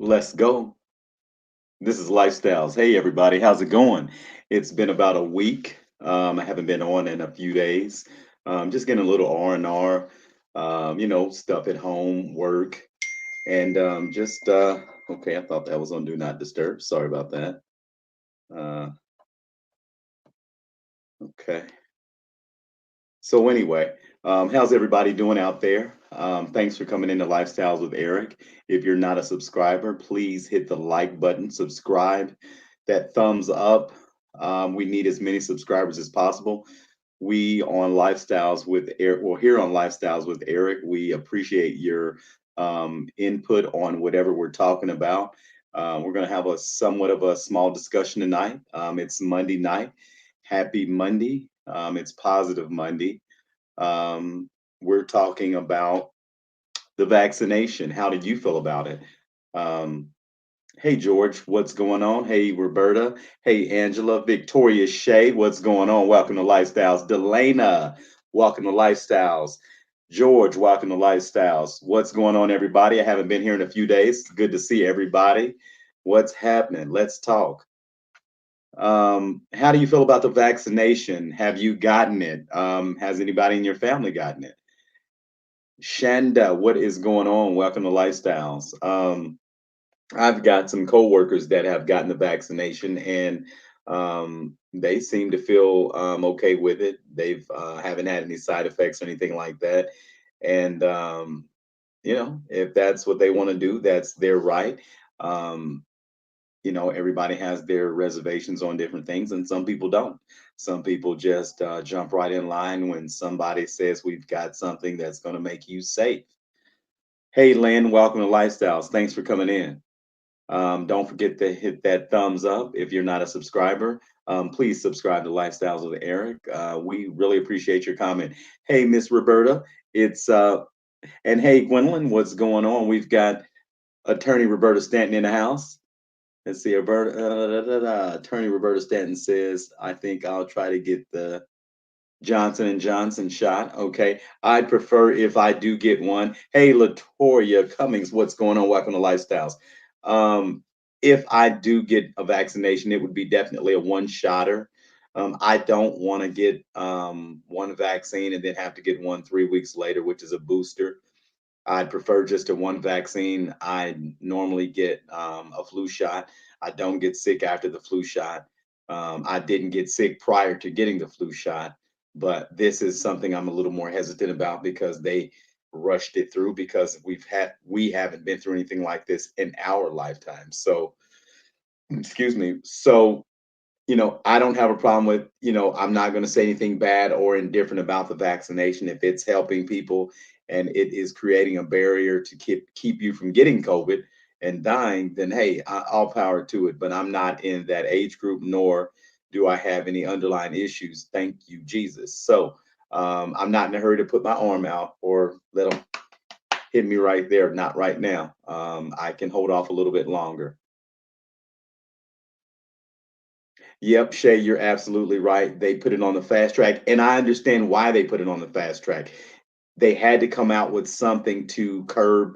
Let's go. This is Lifestyles. Hey, everybody, how's it going? It's been about a week. I haven't been on in a few days. Just getting a little R&R, stuff at home, work, and okay, I thought that was on Do Not Disturb. Sorry about that. Uh, okay. So anyway, how's everybody doing out there? Thanks for coming into Lifestyles with Eric. If you're not a subscriber, please hit the like button, subscribe, that thumbs up. We need as many subscribers as possible. We on Lifestyles with Eric, well, here on Lifestyles with Eric, we appreciate your input on whatever we're talking about. We're going to have a somewhat of a small discussion tonight. It's Monday night. Happy Monday. It's Positive Monday. Um, we're talking about the vaccination. How did you feel about it? Um, hey, George, what's going on? Hey, Roberta. Hey, Angela. Victoria Shea, what's going on? Welcome to Lifestyles. Delana, welcome to Lifestyles. George, welcome to Lifestyles. What's going on, everybody? I haven't been here in a few days. Good to see everybody. What's happening? Let's talk. How do you feel about the vaccination? Have you gotten it? Has anybody in your family gotten it? Shanda, what is going on? Welcome to Lifestyles. I've got some coworkers that have gotten the vaccination, and they seem to feel okay with it. They've haven't had any side effects or anything like that. And if that's what they want to do, that's their right. Um, everybody has their reservations on different things, and some people don't. Some people just jump right in line when somebody says we've got something that's going to make you safe. Hey, Lynn, welcome to Lifestyles. Thanks for coming in. Don't forget to hit that thumbs up if you're not a subscriber. Please subscribe to Lifestyles with Eric. We really appreciate your comment. Hey, Miss Roberta, it's and hey, Gwendolyn, what's going on? We've got Attorney Roberta Stanton in the house. Let's see, Attorney Roberta Stanton says, "I think I'll try to get the Johnson and Johnson shot." Okay, I'd prefer if I do get one. Hey, Latoya Cummings, what's going on? Welcome to Lifestyles. Um, if I do get a vaccination, it would be definitely a one shotter. I don't want to get one vaccine and then have to get one 3 weeks later, which is a booster. I'd prefer just a one vaccine. I normally get a flu shot. I don't get sick after the flu shot. I didn't get sick prior to getting the flu shot, but this is something I'm a little more hesitant about because they rushed it through because we haven't been through anything like this in our lifetime. So, excuse me. So, I don't have a problem with, I'm not going to say anything bad or indifferent about the vaccination. If it's helping people and it is creating a barrier to keep you from getting COVID and dying, then hey, all power to it. But I'm not in that age group, nor do I have any underlying issues. Thank you, Jesus. So I'm not in a hurry to put my arm out or let them hit me right there. Not right now. I can hold off a little bit longer. Yep, Shay, you're absolutely right. They put it on the fast track, and I understand why they put it on the fast track. They had to come out with something to curb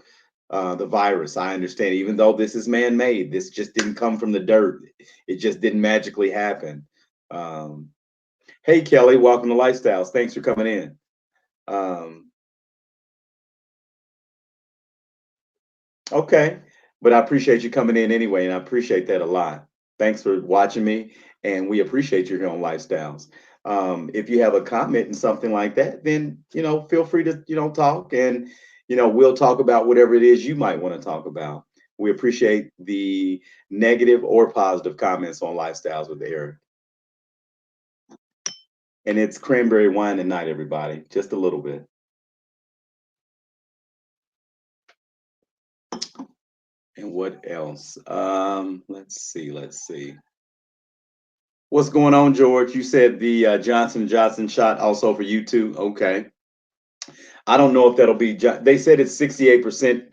the virus. I understand, even though this is man-made, this just didn't come from the dirt. It just didn't magically happen. Um, hey, Kelly, welcome to Lifestyles. Thanks for coming in. Um, Okay. But I appreciate you coming in anyway, and I appreciate that a lot. Thanks for watching me, and we appreciate you here on Lifestyles. If you have a comment and something like that, then feel free to talk, and we'll talk about whatever it is you might want to talk about. We appreciate the negative or positive comments on Lifestyles with Eric. And it's cranberry wine tonight, everybody, just a little bit. And what else? Let's see. Let's see. What's going on, George? You said the Johnson Johnson shot also for you too. Okay, I don't know if that'll be. They said it's 68%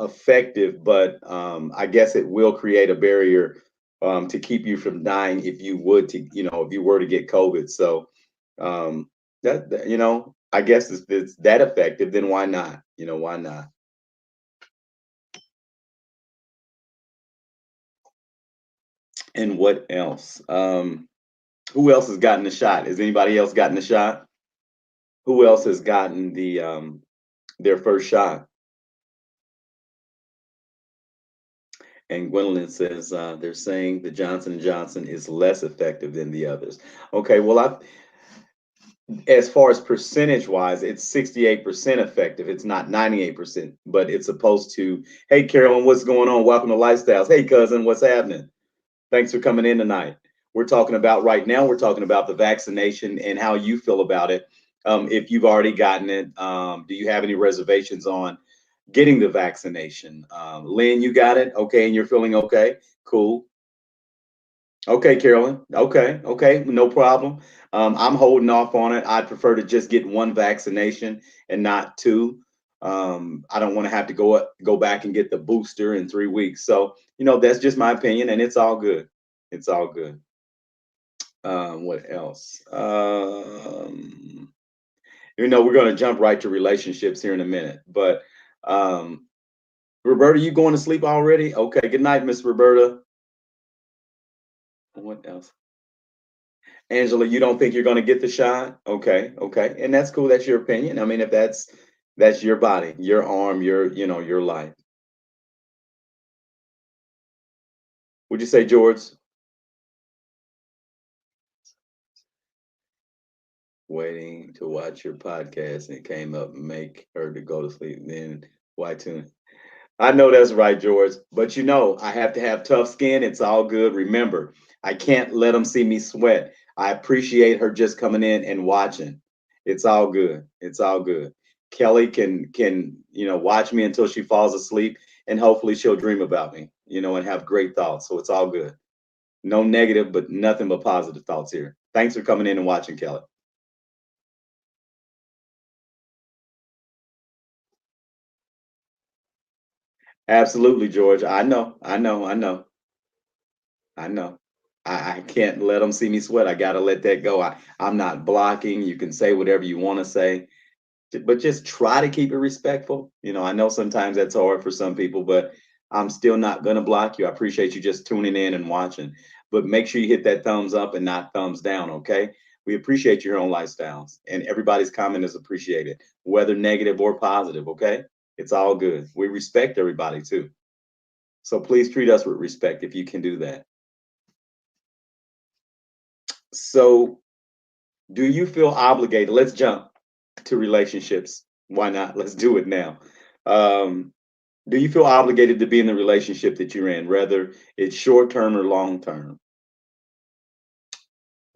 effective, but I guess it will create a barrier to keep you from dying if you would to if you were to get COVID. So um, I guess it's that effective. Then why not? Why not? And what else? Who else has gotten the shot? Has anybody else gotten the shot? Who else has gotten their first shot? And Gwendolyn says they're saying the Johnson and Johnson is less effective than the others. Okay, well, as far as percentage wise, it's 68% effective. It's not 98%, but it's supposed to. Hey, Carolyn, what's going on? Welcome to Lifestyles. Hey, cousin, what's happening? Thanks for coming in tonight. We're talking about right now, we're talking about the vaccination and how you feel about it. If you've already gotten it, do you have any reservations on getting the vaccination? Lynn, you got it? Okay, and you're feeling okay? Cool. Okay, Carolyn. Okay, okay, no problem. I'm holding off on it. I'd prefer to just get one vaccination and not two. I don't want to have to go back and get the booster in 3 weeks. So, that's just my opinion, and it's all good. It's all good. What else? We're going to jump right to relationships here in a minute. But Roberta, you going to sleep already? Okay. Good night, Miss Roberta. What else? Angela, you don't think you're going to get the shot? Okay, okay, and that's cool. That's your opinion. I mean, if that's your body, your arm, your life. Would you say, George? Waiting to watch your podcast and it came up, make her to go to sleep. Then why tune? I know that's right, George. But I have to have tough skin. It's all good. Remember, I can't let them see me sweat. I appreciate her just coming in and watching. It's all good. It's all good. Kelly can watch me until she falls asleep, and hopefully she'll dream about me, and have great thoughts. So it's all good. No negative, but nothing but positive thoughts here. Thanks for coming in and watching, Kelly. Absolutely, George. I know. I know. I know. I know. I can't let them see me sweat. I got to let that go. I'm not blocking. You can say whatever you want to say, but just try to keep it respectful. I know sometimes that's hard for some people, but I'm still not going to block you. I appreciate you just tuning in and watching, but make sure you hit that thumbs up and not thumbs down. Okay. We appreciate your own lifestyles, and everybody's comment is appreciated, whether negative or positive. Okay. It's all good. We respect everybody too. So please treat us with respect if you can do that. So, do you feel obligated? Let's jump to relationships. Why not? Let's do it now. Um, do you feel obligated to be in the relationship that you're in, whether it's short term or long term?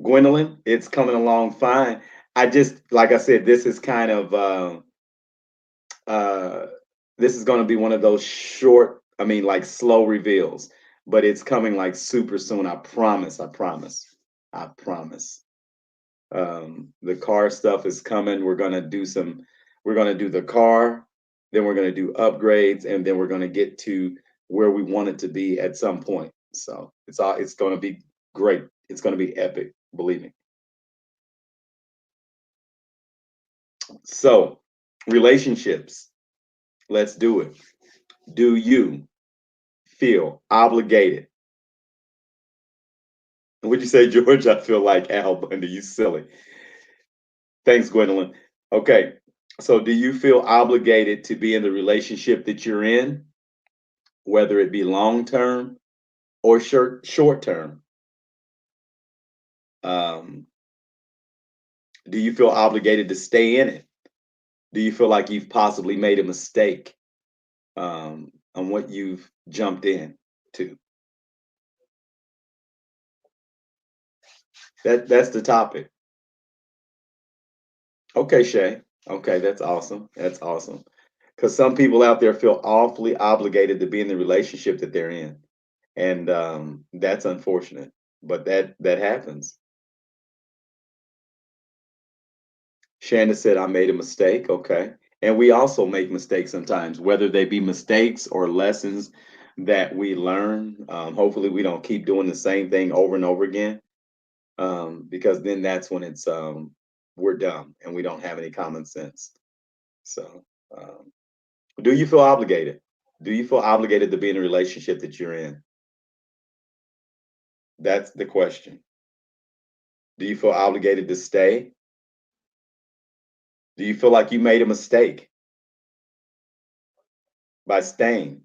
Gwendolyn, it's coming along fine. Like I said, this is kind of uh, this is going to be one of those short, I mean, like slow reveals, but it's coming like super soon. I promise. I promise. I promise. The car stuff is coming. We're gonna do the car, then we're gonna do upgrades, and then we're gonna get to where we want it to be at some point. So it's gonna be great. It's gonna be epic, believe me. So relationships, let's do it. Do you feel obligated? Would you say, George? I feel like Al Bundy. You silly. Thanks, Gwendolyn. Okay. So do you feel obligated to be in the relationship that you're in, whether it be long term or short term? Um, do you feel obligated to stay in it? Do you feel like you've possibly made a mistake on what you've jumped in to? That's the topic. Okay, Shay. Okay, that's awesome. That's awesome. Because some people out there feel awfully obligated to be in the relationship that they're in, and that's unfortunate. But that happens. Shanda said, I made a mistake. Okay. And we also make mistakes sometimes, whether they be mistakes or lessons that we learn. Hopefully, we don't keep doing the same thing over and over again, because then that's when we're dumb and we don't have any common sense. So, um, do you feel obligated? Do you feel obligated to be in a relationship that you're in? That's the question. Do you feel obligated to stay? Do you feel like you made a mistake by staying?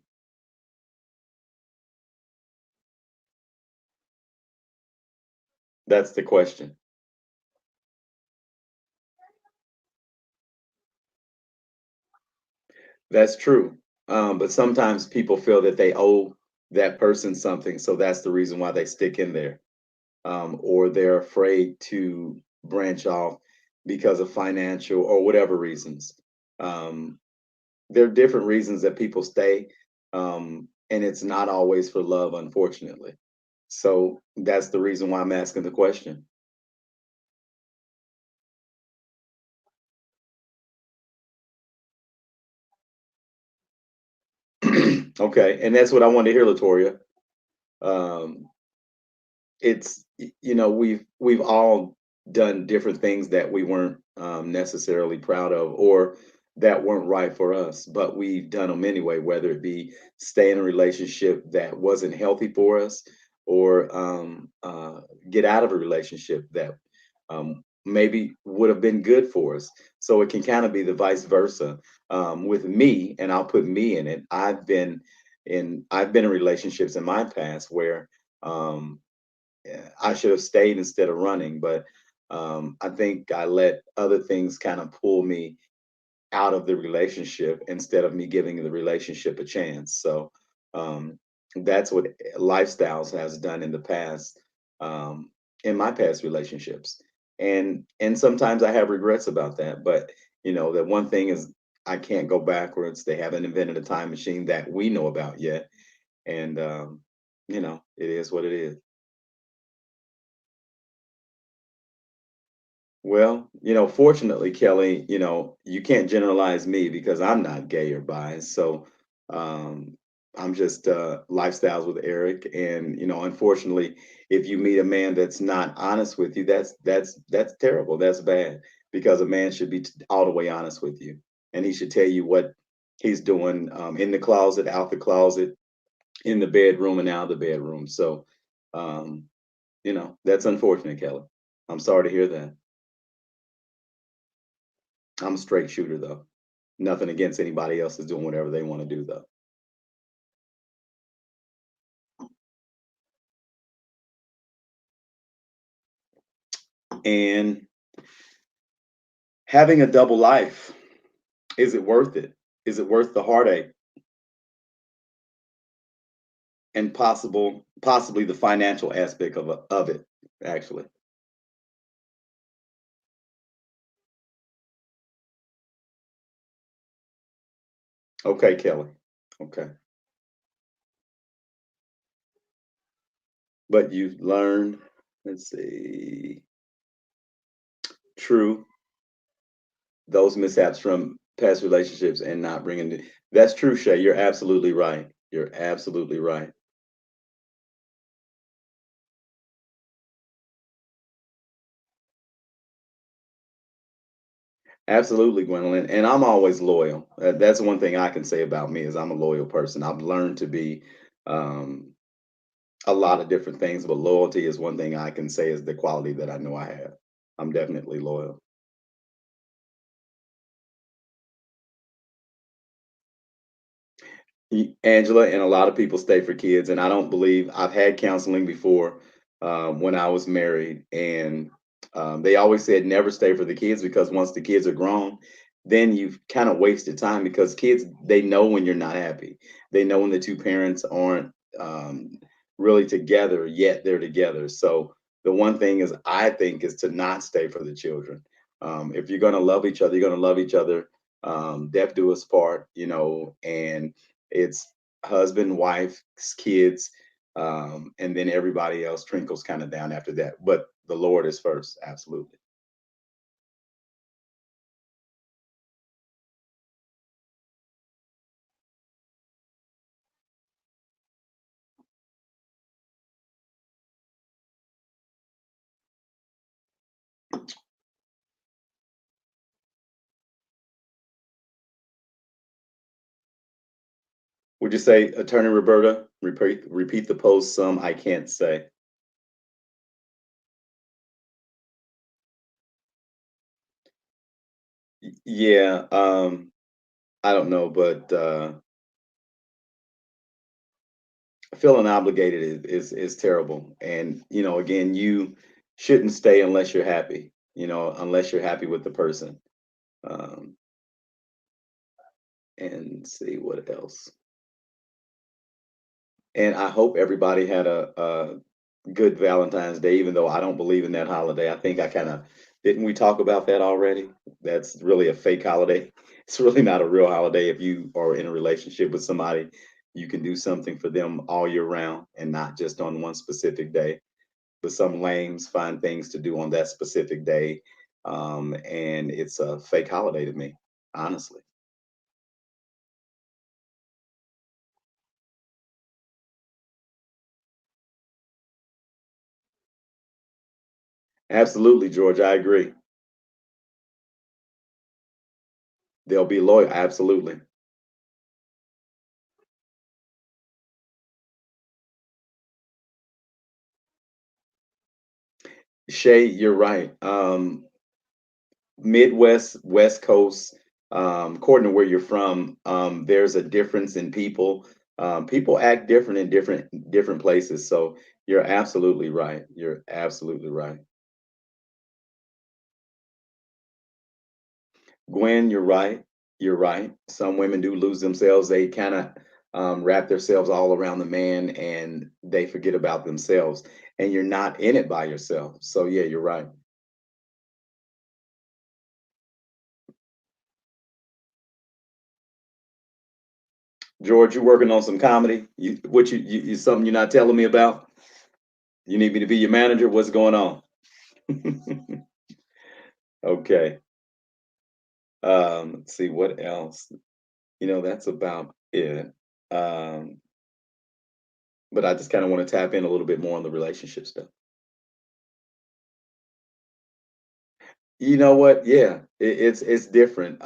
That's the question. That's true. But sometimes people feel that they owe that person something, so that's the reason why they stick in there. Or they're afraid to branch off because of financial or whatever reasons. Um, there are different reasons that people stay, and it's not always for love, unfortunately. So that's the reason why I'm asking the question. Okay, and that's what I wanted to hear, Latoria. Um, we've all done different things that we weren't necessarily proud of or that weren't right for us, but we've done them anyway, whether it be stay in a relationship that wasn't healthy for us or get out of a relationship that maybe would have been good for us. So it can kind of be the vice versa. With me, and I'll put me in it. I've been in relationships in my past where um, yeah, I should have stayed instead of running, but I think I let other things kind of pull me out of the relationship instead of me giving the relationship a chance. So um, that's what lifestyles has done in the past, um, in my past relationships, and sometimes I have regrets about that. But the one thing is I can't go backwards. They haven't invented a time machine that we know about yet, and it is what it is. Well, fortunately, Kelly, you can't generalize me because I'm not gay or bi. So um, I'm just lifestyles with Eric. And, unfortunately, if you meet a man that's not honest with you, that's terrible. That's bad because a man should be all the way honest with you. And he should tell you what he's doing in the closet, out the closet, in the bedroom, and out of the bedroom. So, um, that's unfortunate, Kelly. I'm sorry to hear that. I'm a straight shooter though. Nothing against anybody else is doing whatever they want to do though. And having a double life, is it worth it? Is it worth the heartache and possibly the financial aspect of it actually? Okay, Kelly. Okay. But you've learned, let's see, true, those mishaps from past relationships and not bringing that's true, Shay. You're absolutely right. You're absolutely right. Absolutely, Gwendolyn. And I'm always loyal. That's one thing I can say about me is I'm a loyal person. I've learned to be um, a lot of different things, but loyalty is one thing I can say is the quality that I know I have. I'm definitely loyal. Angela, and a lot of people stay for kids, and I don't believe I've had counseling before when I was married, and they always said never stay for the kids because once the kids are grown, then you've kind of wasted time because kids they know when you're not happy, they know when the two parents aren't really together yet they're together. So the one thing is I think is to not stay for the children. If you're going to love each other, you're going to love each other. Death do us part, and it's husband, wife, kids, and then everybody else trickles kind of down after that. But the Lord is first, absolutely. Would you say, Attorney Roberta, repeat the post? Some I can't say. Yeah, I don't know, but feeling obligated is terrible. And again, you shouldn't stay unless you're happy. Unless you're happy with the person. Um, and see what else. And I hope everybody had a good Valentine's Day, even though I don't believe in that holiday. I think I kind of didn't we talk about that already? That's really a fake holiday. It's really not a real holiday. If you are in a relationship with somebody, you can do something for them all year round and not just on one specific day. But some lames find things to do on that specific day. And it's a fake holiday to me, honestly. Absolutely, George. I agree. They'll be loyal. Absolutely. Shay, you're right. Midwest, West Coast, according to where you're from, there's a difference in people. People act different in different places. So you're absolutely right. You're absolutely right. Gwen, you're right. You're right. Some women do lose themselves. They kind of wrap themselves all around the man and they forget about themselves. And you're not in it by yourself. So yeah, you're right. George, you working on some comedy? You something you're not telling me about? You need me to be your manager? What's going on? Okay. Let's see what else. That's about it. Um, but I just kind of want to tap in a little bit more on the relationship stuff. You know what? Yeah, it's different.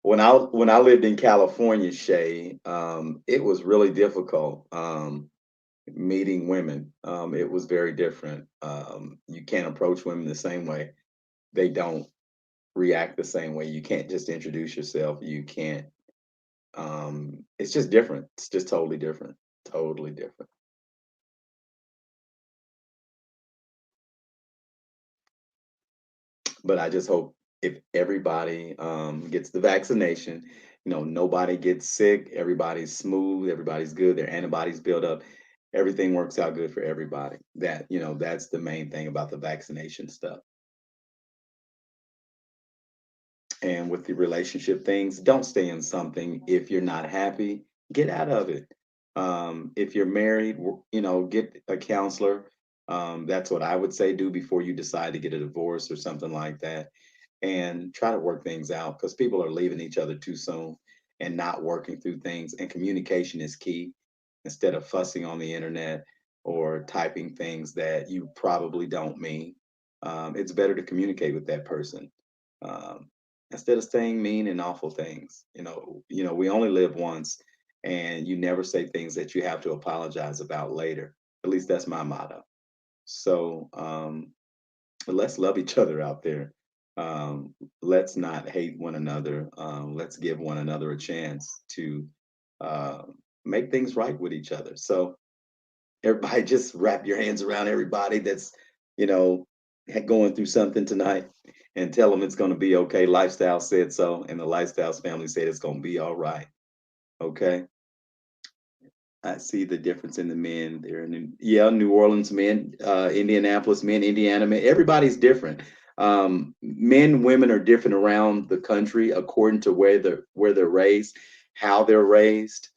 When I lived in California, Shay, it was really difficult meeting women. It was very different. You can't approach women the same way. They don't react the same way. You can't just introduce yourself. You can't. It's just different. It's just totally different. Totally different. But I just hope if everybody gets the vaccination, nobody gets sick, everybody's smooth, everybody's good, their antibodies build up, everything works out good for everybody. That's the main thing about the vaccination stuff. And with the relationship things, don't stay in something if you're not happy, get out of it. If you're married, get a counselor. That's what I would say do before you decide to get a divorce or something like that, and try to work things out because people are leaving each other too soon and not working through things. And communication is key. Instead of fussing on the internet or typing things that you probably don't mean, it's better to communicate with that person um, instead of saying mean and awful things. We only live once, and you never say things that you have to apologize about later. At least that's my motto. So let's love each other out there. Let's not hate one another. Let's give one another a chance to uh, make things right with each other. So everybody, just wrap your hands around everybody that's you know going through something tonight, and tell them it's going to be okay. Lifestyle said so, and the Lifestyles family said it's going to be all right. Okay. I see the difference in the men there. Yeah, New Orleans men, Indianapolis men, Indiana men. Everybody's different. Men, women are different around the country according to where they're raised, how they're raised.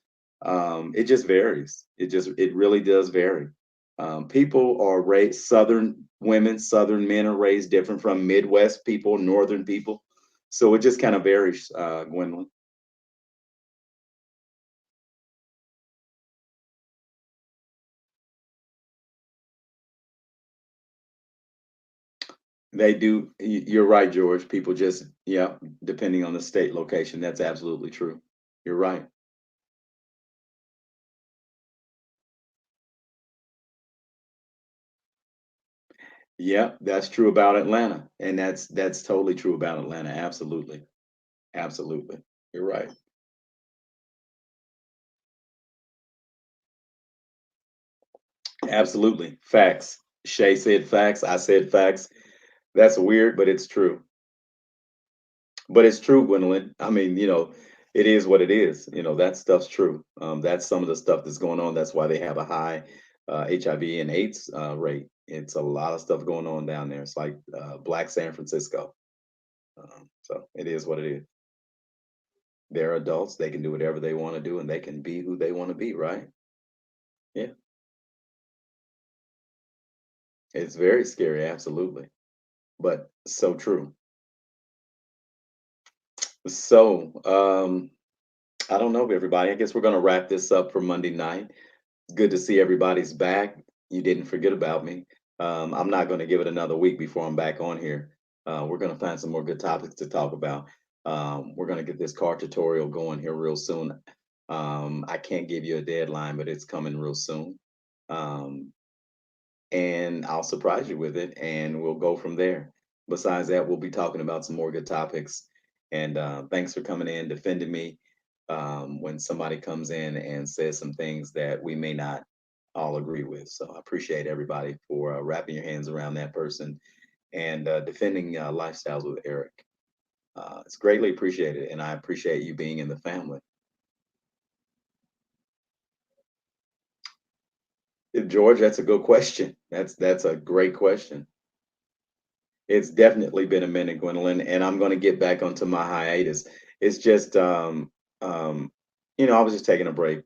It just varies. It really does vary. People are raised. Southern women, Southern men are raised different from Midwest people, Northern people. So it just kind of varies, Gwendolyn. They do. You're right, George. People just, yeah, depending on the state location. That's absolutely true. You're right. Yep, that's true about Atlanta, and that's totally true about Atlanta. Absolutely, absolutely. You're right. Absolutely, facts. Shay said facts. I said facts. That's weird, but it's true. But it's true, Gwendolyn. I mean, it is what it is. That stuff's true. That's some of the stuff that's going on. That's why they have a high HIV and AIDS rate. It's a lot of stuff going on down there. It's like Black San Francisco. So it is what it is. They're adults. They can do whatever they want to do, and they can be who they want to be. Right? Yeah. It's very scary. Absolutely, but so true. So I don't know, everybody. I guess we're going to wrap this up for Monday night. Good to see everybody's back. You didn't forget about me. I'm not going to give it another week before I'm back on here. We're going to find some more good topics to talk about. We're going to get this car tutorial going here real soon. I can't give you a deadline, but it's coming real soon. Um, and I'll surprise you with it, and we'll go from there. Besides that, we'll be talking about some more good topics. And thanks for coming in, defending me when somebody comes in and says some things that we may not all agree with. So I appreciate everybody for wrapping your hands around that person and defending lifestyles with Eric. It's greatly appreciated, and I appreciate you being in the family. George, that's a good question. That's a great question. It's definitely been a minute, Gwendolyn, and I'm going to get back onto my hiatus. It's just, um, I was just taking a break.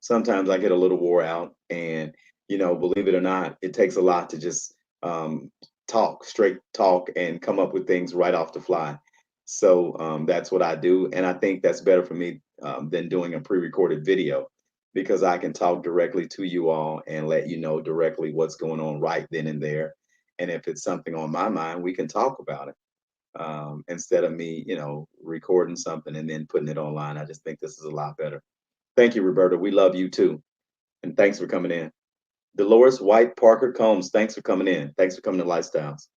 Sometimes I get a little wore out, and believe it or not, it takes a lot to just talk, straight talk, and come up with things right off the fly. So that's what I do, and I think that's better for me than doing a pre-recorded video because I can talk directly to you all and let you know directly what's going on right then and there, and if it's something on my mind, we can talk about it instead of me, recording something and then putting it online. I just think this is a lot better. Thank you, Roberta. We love you too. And thanks for coming in. Dolores White Parker Combs, thanks for coming in. Thanks for coming to Lifestyles.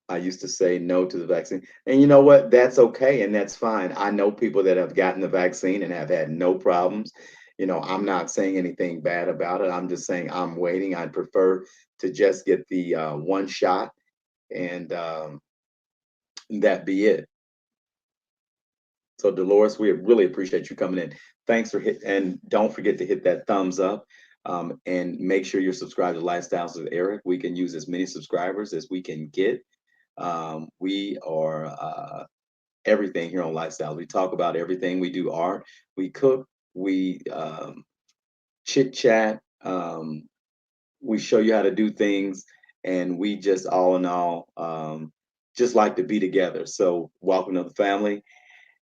I used to say no to the vaccine. And you know what? That's okay and that's fine. I know people that have gotten the vaccine and have had no problems. I'm not saying anything bad about it. I'm just saying I'm waiting. I'd prefer to just get the one shot and that be it. So Dolores, we really appreciate you coming in. Thanks for and don't forget to hit that thumbs up and make sure you're subscribed to Lifestyles with Eric. We can use as many subscribers as we can get. We are everything here on Lifestyles. We talk about everything. We do art, we cook, we chit chat, we show you how to do things, and we just all in all just like to be together. So welcome to the family.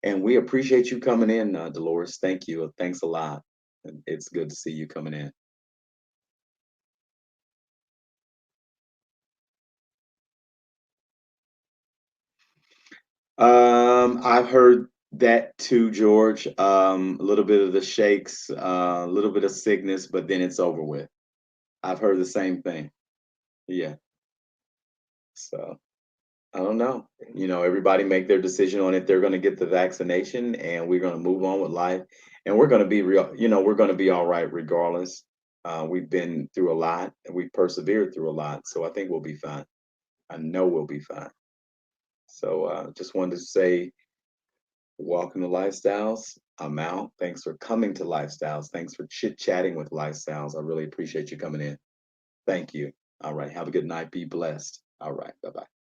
And we appreciate you coming in, Dolores. Thank you. Thanks a lot. And it's good to see you coming in. I've heard that too, George. A little bit of the shakes, a little bit of sickness, but then it's over with. I've heard the same thing. Yeah. So I don't know. Everybody make their decision on if they're going to get the vaccination, and we're going to move on with life, and we're going to be real. We're going to be all right regardless. We've been through a lot, and we've persevered through a lot, so I think we'll be fine. I know we'll be fine. So just wanted to say, welcome to Lifestyles. I'm out. Thanks for coming to Lifestyles. Thanks for chit chatting with Lifestyles. I really appreciate you coming in. Thank you. All right. Have a good night. Be blessed. All right. Bye bye.